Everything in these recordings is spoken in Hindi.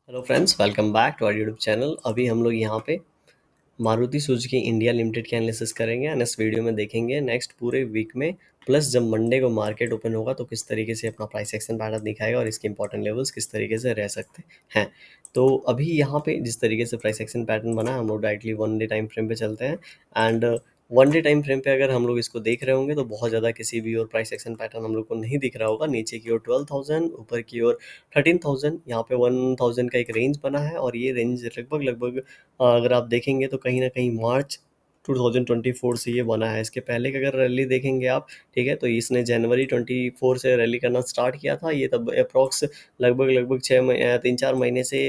Hello friends, welcome back to our YouTube channel. अभी हम लोग यहाँ पे मारुति सुजुकी इंडिया लिमिटेड की एनालिसिस करेंगे एंड इस वीडियो में देखेंगे नेक्स्ट पूरे वीक में प्लस जब मंडे को मार्केट ओपन होगा तो किस तरीके से अपना प्राइस एक्शन पैटर्न दिखाएगा और इसके इंपॉर्टेंट लेवल्स किस तरीके से रह सकते हैं। तो अभी यहाँ पे जिस तरीके से प्राइस एक्शन पैटर्न बना है हम लोग directly one day time frame पे चलते हैं। And one day time frame पे अगर हम लोग इसको देख रहे होंगे तो बहुत ज़्यादा किसी भी और प्राइस एक्शन पैटर्न हम लोग को नहीं दिख रहा होगा। नीचे की ओर 12,000, ऊपर की ओर 13,000, यहाँ पे 1,000 का एक रेंज बना है और ये रेंज लगभग लगभग अगर आप देखेंगे तो कहीं न कहीं मार्च 2024 से ये बना है। इसके पहले की अगर रैली देखेंगे आप, ठीक है, तो इसने जनवरी 24 से रैली करना स्टार्ट किया था। ये तब अप्रॉक्स लगभग लगभग 3-4 महीने से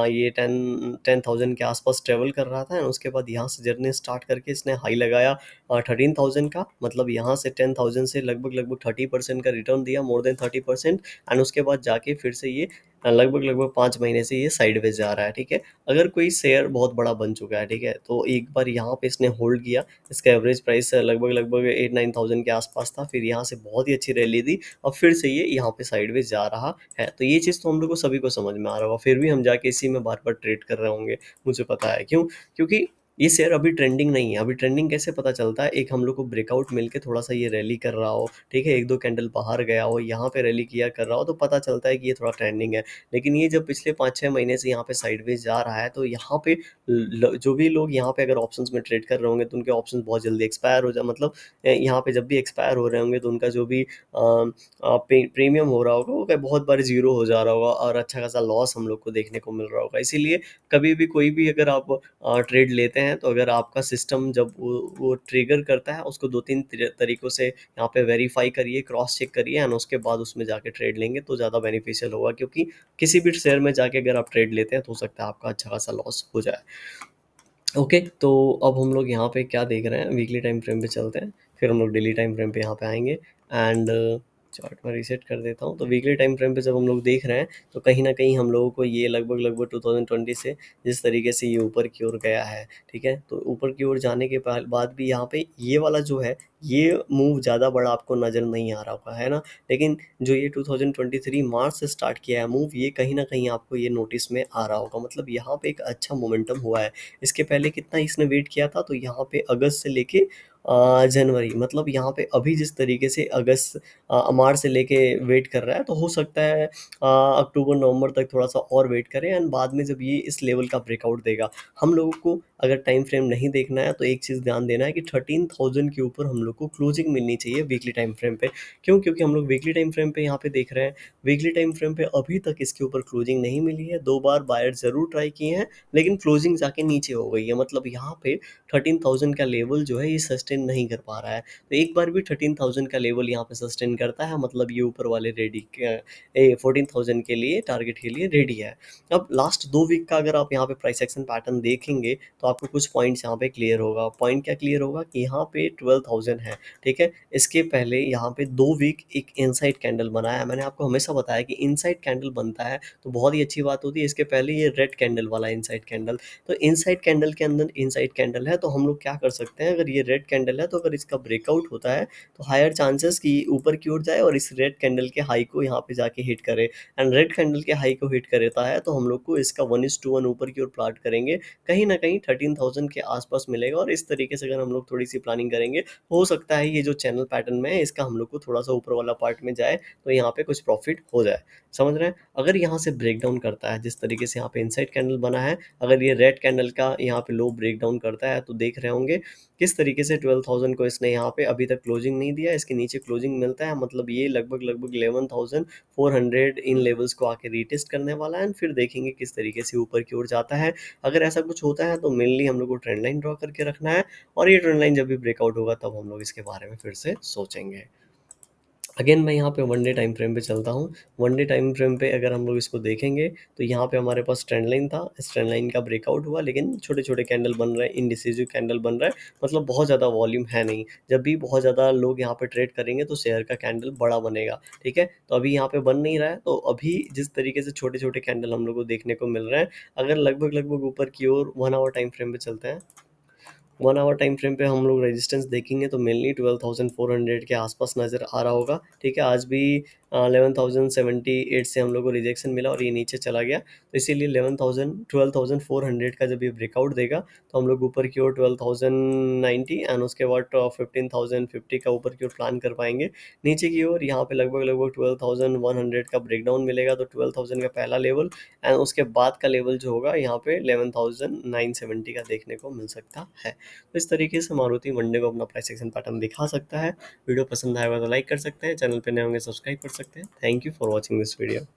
ये 10,000 के आसपास ट्रेवल कर रहा था। उसके बाद यहाँ से जर्नी स्टार्ट करके इसने हाई लगाया 13,000 का, मतलब यहाँ से 10,000 से लगभग लगभग 30% का रिटर्न दिया, मोर देन 30%। एंड उसके बाद जाके फिर से ये लगभग लगभग 5 महीने से ये साइडवेज जा रहा है। ठीक है, अगर कोई शेयर बहुत बड़ा बन चुका है, ठीक है, तो एक बार यहाँ पे इसने होल्ड किया। इसका एवरेज प्राइस लगभग लगभग 8-9,000 के आसपास था। फिर यहाँ से बहुत ही अच्छी रैली दी और फिर से ये यहाँ पे साइडवेज जा रहा है। तो ये चीज़ तो हम लोग को सभी को समझ में आ रहा होगा, फिर भी हम जाके इसी में बार बार ट्रेड कर रहे होंगे। मुझे पता है क्यों, क्योंकि ये शेयर अभी ट्रेंडिंग नहीं है। अभी ट्रेंडिंग कैसे पता चलता है, एक हम लोग को ब्रेकआउट मिलके थोड़ा सा ये रैली कर रहा हो, ठीक है, एक दो कैंडल बाहर गया हो, यहाँ पे रैली किया कर रहा हो, तो पता चलता है कि ये थोड़ा ट्रेंडिंग है। लेकिन ये जब पिछले 5-6 महीने से यहाँ पे साइडवेज जा रहा है तो यहाँ पे जो भी लोग यहाँ पे अगर ऑप्शंस में ट्रेड कर रहे होंगे तो उनके ऑप्शंस बहुत जल्दी एक्सपायर हो जाए, मतलब यहाँ पे जब भी एक्सपायर हो रहे होंगे तो उनका जो भी प्रीमियम हो रहा होगा वो बहुत बार जीरो हो जा रहा होगा और अच्छा खासा लॉस हम लोग को देखने को मिल रहा होगा। इसीलिए कभी भी कोई भी अगर आप ट्रेड लेते हैं तो अगर आपका सिस्टम जब वो ट्रिगर करता है उसको 2-3 तरीकों से यहाँ पे वेरीफाई करिए, क्रॉस चेक करिए एंड उसके बाद उसमें जाके ट्रेड लेंगे तो ज़्यादा बेनिफिशियल होगा। क्योंकि किसी भी शेयर में जाके अगर आप ट्रेड लेते हैं तो हो सकता है आपका अच्छा खासा लॉस हो जाए। ओके, तो अब हम लोग यहाँ पे क्या देख रहे हैं, वीकली टाइम फ्रेम पे चलते हैं, फिर हम लोग डेली टाइम फ्रेम पे यहाँ पे आएंगे। एंड चार्ट में रीसेट कर देता हूँ। तो वीकली टाइम फ्रेम पे जब हम लोग देख रहे हैं तो कहीं ना कहीं हम लोगों को ये लगभग लगभग 2020 से जिस तरीके से ये ऊपर की ओर गया है, ठीक है, तो ऊपर की ओर जाने के बाद भी यहाँ पे ये वाला जो है ये मूव ज़्यादा बड़ा आपको नज़र नहीं आ रहा होगा, है ना। लेकिन जो ये 2023 मार्च से स्टार्ट किया है मूव, ये कहीं ना कहीं आपको ये नोटिस में आ रहा होगा, मतलब यहाँ पे एक अच्छा मोमेंटम हुआ है। इसके पहले कितना इसने वेट किया था, तो यहाँ पे अगस्त से लेके जनवरी, मतलब यहाँ पे अभी जिस तरीके से अगस्त मार्च से लेके वेट कर रहा है तो हो सकता है अक्टूबर नवंबर तक थोड़ा सा और वेट करें एंड बाद में जब ये इस लेवल का ब्रेकआउट देगा। हम लोगों को अगर टाइम फ्रेम नहीं देखना है तो एक चीज़ ध्यान देना है कि 13,000 के ऊपर हम लोग को क्लोजिंग मिलनी चाहिए वीकली टाइम फ्रेम पे। क्यों, क्योंकि हम लोग वीकली टाइम फ्रेम पे यहाँ पे देख रहे हैं, वीकली टाइम फ्रेम पे अभी तक इसके ऊपर क्लोजिंग नहीं मिली है। 2 बार बायर ज़रूर ट्राई किए हैं लेकिन क्लोजिंग जाके नीचे हो गई है, मतलब यहाँ पे 13,000 का लेवल जो है ये सस्टेन नहीं कर पा रहा है। तो एक बार भी 13,000 का लेवल यहाँ पे सस्टेन करता है मतलब ये ऊपर वाले रेडी 14,000 के लिए, टारगेट के लिए रेडी है। अब लास्ट 2 वीक का अगर आप यहाँ पे प्राइस एक्शन पैटर्न देखेंगे तो आपको कुछ पॉइंट्स यहाँ पे क्लियर होगा। पॉइंट क्या क्लियर होगा कि यहाँ पे 12,000 है, ठीक है। इसके पहले यहाँ पे 2 वीक एक इनसाइड कैंडल बनाया है। मैंने आपको हमेशा बताया कि इनसाइड कैंडल बनता है तो बहुत ही अच्छी बात होती है। इसके पहले ये रेड कैंडल वाला इनसाइड कैंडल, तो इनसाइड कैंडल के अंदर इनसाइड कैंडल है तो हम लोग क्या कर सकते हैं, अगर ये रेड कैंडल है तो अगर इसका ब्रेकआउट होता है तो हायर चांसेस कि ऊपर की ओर जाए और इस रेड कैंडल के हाई को यहाँ पे जाके हिट करे। एंड रेड कैंडल के हाई को हिट करता है तो हम लोग को इसका 1:1 ऊपर की ओर प्लाट करेंगे, कहीं ना कहीं 13,000 के आसपास मिलेगा। और इस तरीके से अगर हम लोग थोड़ी सी प्लानिंग करेंगे हो सकता है ये जो चैनल पैटर्न में है इसका हम लोग को थोड़ा सा ऊपर वाला पार्ट में जाए तो यहाँ पे कुछ प्रॉफिट हो जाए। समझ रहे हैं, अगर यहाँ से ब्रेक डाउन करता है जिस तरीके से यहाँ पे इनसाइड कैंडल बना है, अगर ये रेड कैंडल का यहाँ पे लो ब्रेक डाउन करता है तो देख रहे होंगे किस तरीके से 12,000 को इसने यहाँ पे अभी तक क्लोजिंग नहीं दिया, इसके नीचे क्लोजिंग मिलता है, मतलब ये लगभग लगभग 11,400 इन लेवल्स को आके रीटेस्ट करने वाला है एंड फिर देखेंगे किस तरीके से ऊपर की ओर जाता है। अगर ऐसा कुछ होता है तो मेनली हम लोग को ट्रेंड लाइन ड्रॉ करके रखना है और ये ट्रेंड लाइन जब भी ब्रेकआउट होगा तब हम लोग इसके बारे में फिर से सोचेंगे। अगेन मैं यहाँ पे वन डे टाइम फ्रेम पे चलता हूँ। वन डे टाइम फ्रेम पे अगर हम लोग इसको देखेंगे तो यहाँ पे हमारे पास ट्रेंड लाइन था, इस ट्रेंड लाइन का ब्रेकआउट हुआ लेकिन छोटे छोटे कैंडल बन रहे हैं, इनडिसिजिव कैंडल बन रहा है, मतलब बहुत ज़्यादा वॉल्यूम है नहीं। जब भी बहुत ज़्यादा लोग यहाँ पे ट्रेड करेंगे तो शेयर का कैंडल बड़ा बनेगा, ठीक है। तो अभी यहाँ पे बन नहीं रहा है, तो अभी जिस तरीके से छोटे छोटे कैंडल हम लोग को देखने को मिल रहे हैं, अगर लगभग लगभग ऊपर की ओर 1 आवर टाइम फ्रेम पे चलते हैं, 1 आवर टाइम फ्रेम पे हम लोग रेजिस्टेंस देखेंगे तो मेनली 12,400 के आसपास नज़र आ रहा होगा, ठीक है। आज भी 11,078 से हम लोग को रिजेक्शन मिला और ये नीचे चला गया, तो इसीलिए 12,400 का जब ये ब्रेकआउट देगा तो हम लोग ऊपर की ओर 12,090 एंड उसके बाद 15,050 का ऊपर की ओर प्लान कर पाएंगे। नीचे की ओर यहाँ पे लगभग लगभग 12,100 का ब्रेकडाउन मिलेगा, तो 12,000 का पहला लेवल एंड उसके बाद का लेवल जो होगा यहाँ पे 11,970 का देखने को मिल सकता है। तो इस तरीके से मारुति मंडे को अपना प्राइस एक्शन पैटर्न दिखा सकता है। वीडियो पसंद आएगा तो लाइक कर सकते हैं, चैनल पर नए होंगे सब्सक्राइब कर सकते हैं। Thank you for watching this video.